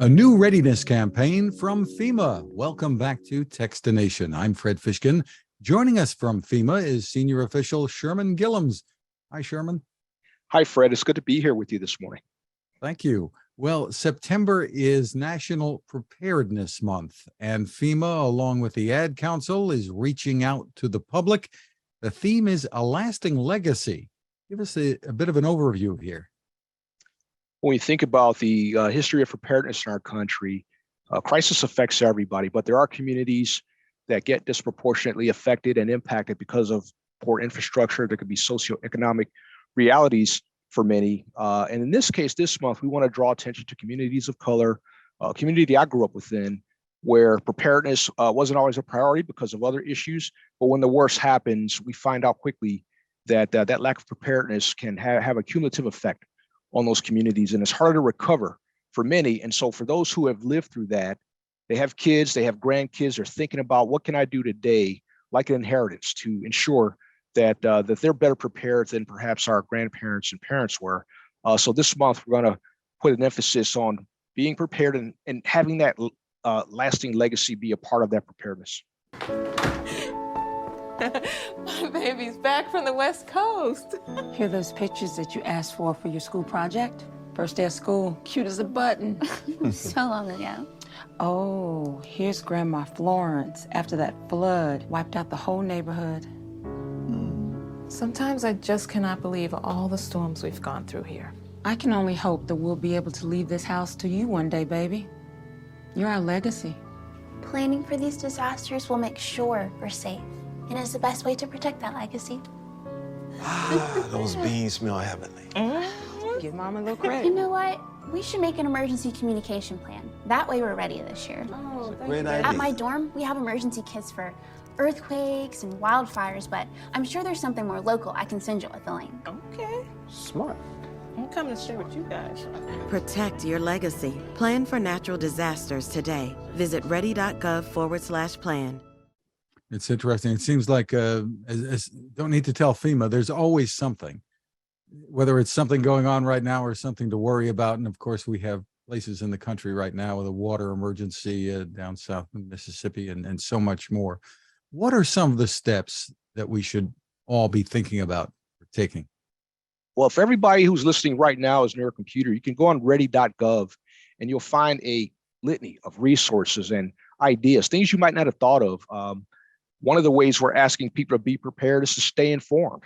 A new readiness campaign from FEMA. Welcome back to Techstination. I'm Fred Fishkin. Joining us from FEMA is senior official Sherman Gillums. Hi, Sherman. Hi, Fred. It's good to be here with you this morning. Thank you. Well, September is National Preparedness Month, and FEMA, along with the Ad Council, is reaching out to the public. The theme is a lasting legacy. Give us a bit of an overview here. When we think about the history of preparedness in our country, crisis affects everybody, but there are communities that get disproportionately affected and impacted because of poor infrastructure. There could be socioeconomic realities for many. And in this case, this month, we want to draw attention to communities of color, a community I grew up within, where preparedness wasn't always a priority because of other issues. But when the worst happens, we find out quickly that that lack of preparedness can have a cumulative effect on those communities, and it's harder to recover for many. And so for those who have lived through that, they have kids, they have grandkids, they're thinking about what can I do today, like an inheritance, to ensure that that they're better prepared than perhaps our grandparents and parents were. So this month, we're going to put an emphasis on being prepared and having that lasting legacy be a part of that preparedness. My baby's back from the West Coast. Here are those pictures that you asked for your school project? First day of school, cute as a button. So long ago. Oh, here's Grandma Florence after that flood wiped out the whole neighborhood. Sometimes I just cannot believe all the storms we've gone through here. I can only hope that we'll be able to leave this house to you one day, baby. You're our legacy. Planning for these disasters will make sure we're safe, and it's the best way to protect that legacy. Those beans smell heavenly. Give Mom a little credit. You know what? We should make an emergency communication plan. That way we're ready this year. Oh, Great idea. At my dorm, we have emergency kits for earthquakes and wildfires, but I'm sure there's something more local I can send you with the link. Okay. Smart. I'm coming to share with you guys. Protect your legacy. Plan for natural disasters today. Visit ready.gov/plan. It's interesting. It seems like don't need to tell FEMA, there's always something, whether it's something going on right now or something to worry about. And of course, we have places in the country right now with a water emergency down south in Mississippi and so much more. What are some of the steps that we should all be thinking about taking? Well, if everybody who's listening right now is near a computer, you can go on ready.gov and you'll find a litany of resources and ideas, things you might not have thought of. One of the ways we're asking people to be prepared is to stay informed.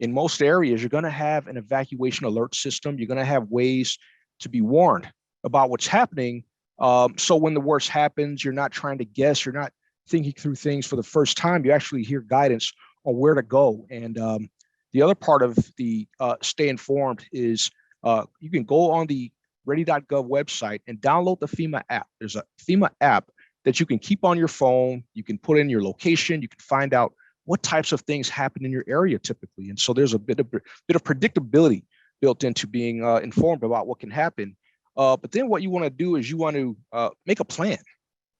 In most areas, you're going to have an evacuation alert system. You're going to have ways to be warned about what's happening. So when the worst happens, you're not trying to guess. You're not thinking through things for the first time. You actually hear guidance on where to go. And the other part of the stay informed is you can go on the ready.gov website and download the FEMA app. There's a FEMA app that you can keep on your phone. You can put in your location. You can find out what types of things happen in your area typically. And so there's a bit of predictability built into being informed about what can happen. But then what you want to do is you want to make a plan.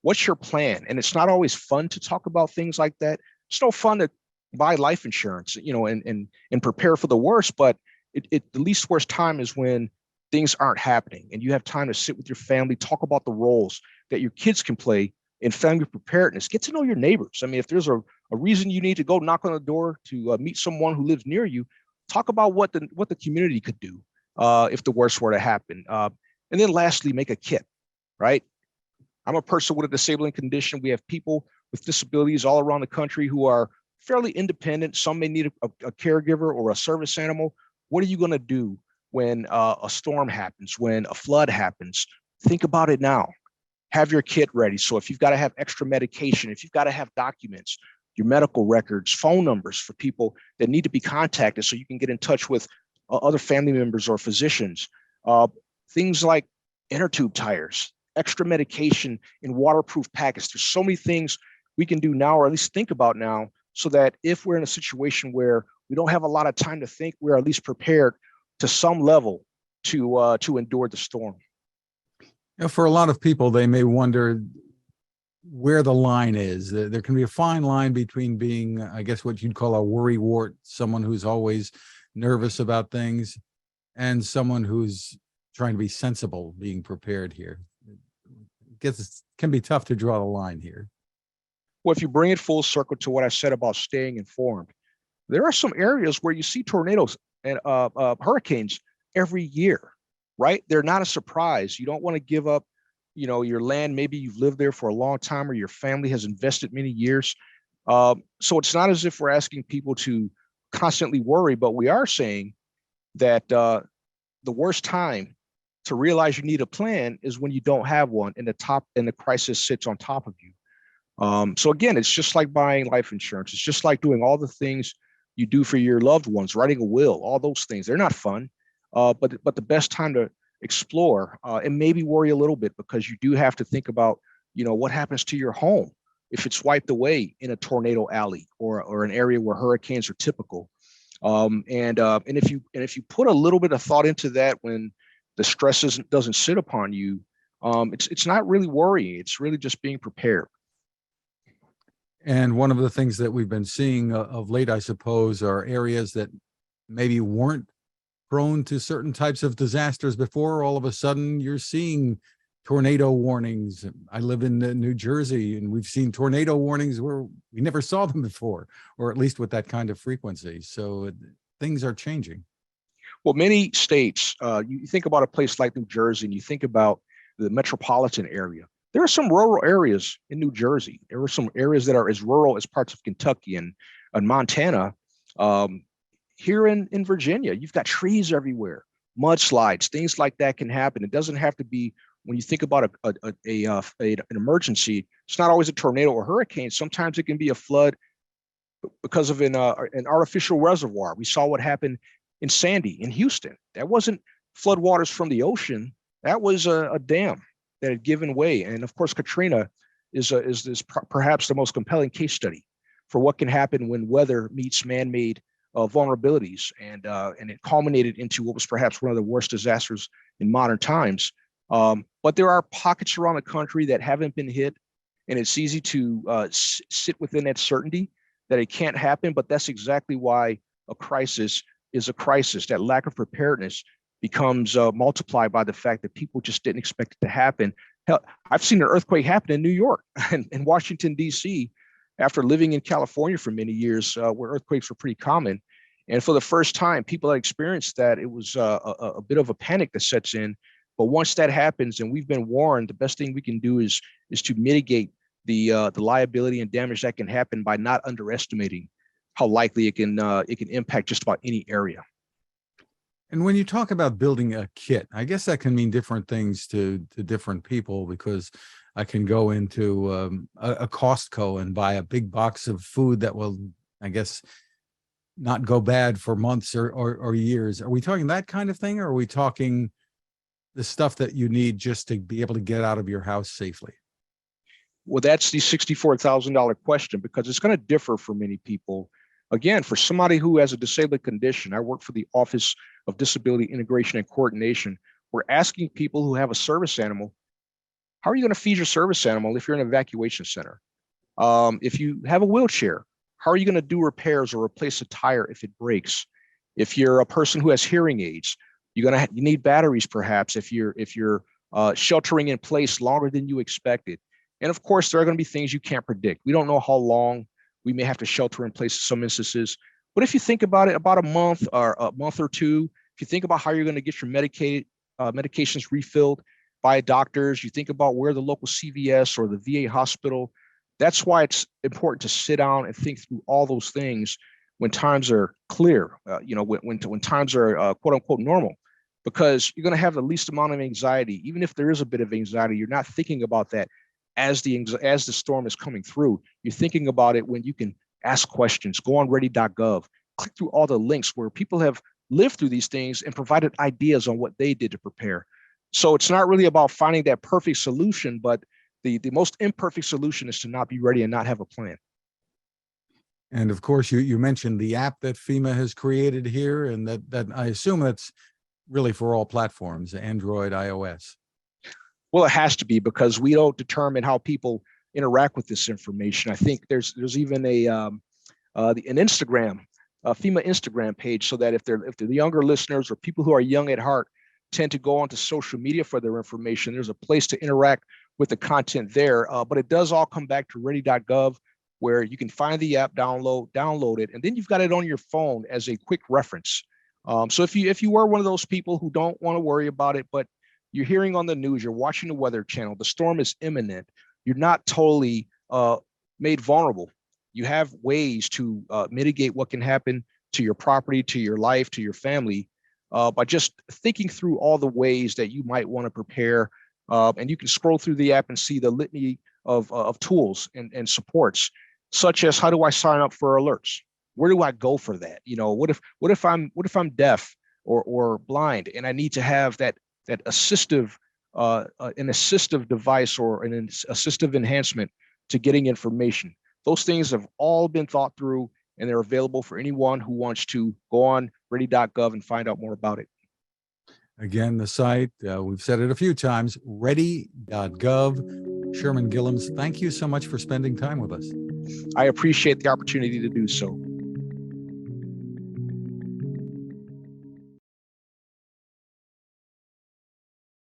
What's your plan? And it's not always fun to talk about things like that. It's no fun to buy life insurance, and prepare for the worst. But the least worst time is when things aren't happening and you have time to sit with your family, talk about the roles that your kids can play in family preparedness. Get to know your neighbors. I mean, if there's a reason you need to go knock on the door to meet someone who lives near you, talk about what the community could do if the worst were to happen. And then lastly, make a kit, right? I'm a person with a disabling condition. We have people with disabilities all around the country who are fairly independent. Some may need a caregiver or a service animal. What are you going to do when a storm happens, when a flood happens? Think about it now. Have your kit ready. So if you've got to have extra medication, if you've got to have documents, your medical records, phone numbers for people that need to be contacted so you can get in touch with other family members or physicians. Things like inner tube tires, extra medication in waterproof packets. There's so many things we can do now, or at least think about now, so that if we're in a situation where we don't have a lot of time to think, we're at least prepared to some level to endure the storm. For a lot of people, they may wonder where the line is. There can be a fine line between being, I guess, what you'd call a worrywart, someone who's always nervous about things, and someone who's trying to be sensible, being prepared here. can be tough to draw the line here. Well, if you bring it full circle to what I said about staying informed, there are some areas where you see tornadoes and hurricanes every year, right? They're not a surprise. You don't want to give up, your land. Maybe you've lived there for a long time or your family has invested many years. So it's not as if we're asking people to constantly worry, but we are saying that the worst time to realize you need a plan is when you don't have one and the crisis sits on top of you. So again, it's just like buying life insurance. It's just like doing all the things you do for your loved ones, writing a will, all those things. They're not fun, but the best time to explore and maybe worry a little bit, because you do have to think about, what happens to your home if it's wiped away in a tornado alley or an area where hurricanes are typical. And if you put a little bit of thought into that when the stress doesn't sit upon you, it's not really worrying. It's really just being prepared. And one of the things that we've been seeing of late, I suppose, are areas that maybe weren't prone to certain types of disasters before. All of a sudden, you're seeing tornado warnings. I live in New Jersey, and we've seen tornado warnings where we never saw them before, or at least with that kind of frequency. So things are changing. Well, many states, you think about a place like New Jersey, and you think about the metropolitan area. There are some rural areas in New Jersey. There are some areas that are as rural as parts of Kentucky and Montana. Here in Virginia, you've got trees everywhere, mudslides, things like that can happen. It doesn't have to be, when you think about an emergency, it's not always a tornado or hurricane. Sometimes it can be a flood because of an artificial reservoir. We saw what happened in Sandy in Houston. That wasn't floodwaters from the ocean. That was a dam that had given way. And of course, Katrina is perhaps the most compelling case study for what can happen when weather meets man-made vulnerabilities, and it culminated into what was perhaps one of the worst disasters in modern times. But there are pockets around the country that haven't been hit, and it's easy to sit within that certainty that it can't happen. But that's exactly why a crisis is a crisis. That lack of preparedness becomes multiplied by the fact that people just didn't expect it to happen. Hell, I've seen an earthquake happen in New York and in Washington, D.C., after living in California for many years, where earthquakes were pretty common. And for the first time, people that experienced that, it was a bit of a panic that sets in. But once that happens, and we've been warned, the best thing we can do is to mitigate the liability and damage that can happen by not underestimating how likely it can impact just about any area. And when you talk about building a kit, I guess that can mean different things to different people, because I can go into a Costco and buy a big box of food that will, I guess, not go bad for months or years. Are we talking that kind of thing, or are we talking the stuff that you need just to be able to get out of your house safely? Well, that's the $64,000 question, because it's going to differ for many people. Again, for somebody who has a disabling condition, I work for the Office of Disability Integration and Coordination. We're asking people who have a service animal, how are you going to feed your service animal if you're in an evacuation center? If you have a wheelchair, how are you going to do repairs or replace a tire if it breaks? If you're a person who has hearing aids, you need batteries perhaps if you're sheltering in place longer than you expected. And of course, there are going to be things you can't predict. We don't know how long we may have to shelter in place in some instances. But if you think about it, about a month or two, if you think about how you're going to get your medications refilled by doctors, you think about where the local CVS or the VA hospital. That's why it's important to sit down and think through all those things when times are clear, when times are quote unquote normal, because you're going to have the least amount of anxiety. Even if there is a bit of anxiety, you're not thinking about that as the storm is coming through. You're thinking about it when you can ask questions, go on ready.gov, click through all the links where people have lived through these things and provided ideas on what they did to prepare. So it's not really about finding that perfect solution, but the most imperfect solution is to not be ready and not have a plan. And of course, you mentioned the app that FEMA has created here, and that I assume that's really for all platforms, Android, iOS. Well, it has to be, because we don't determine how people interact with this information. I think there's even an Instagram, FEMA Instagram page, so that if they're the younger listeners or people who are young at heart, tend to go onto social media for their information, there's a place to interact with the content there. But it does all come back to ready.gov, where you can find the app, download it, and then you've got it on your phone as a quick reference. So if you were one of those people who don't want to worry about it, but you're hearing on the news, you're watching the Weather Channel, the storm is imminent, you're not totally made vulnerable. You have ways to mitigate what can happen to your property, to your life, to your family, by just thinking through all the ways that you might want to prepare. And you can scroll through the app and see the litany of tools and supports, such as, how do I sign up for alerts? Where do I go for that? You know, what if I'm deaf or blind, and I need to have that assistive an assistive device or an assistive enhancement to getting information? Those things have all been thought through, and they're available for anyone who wants to go on ready.gov and find out more about it. Again, the site, we've said it a few times, ready.gov. Sherman Gillums, thank you so much for spending time with us. I appreciate the opportunity to do so.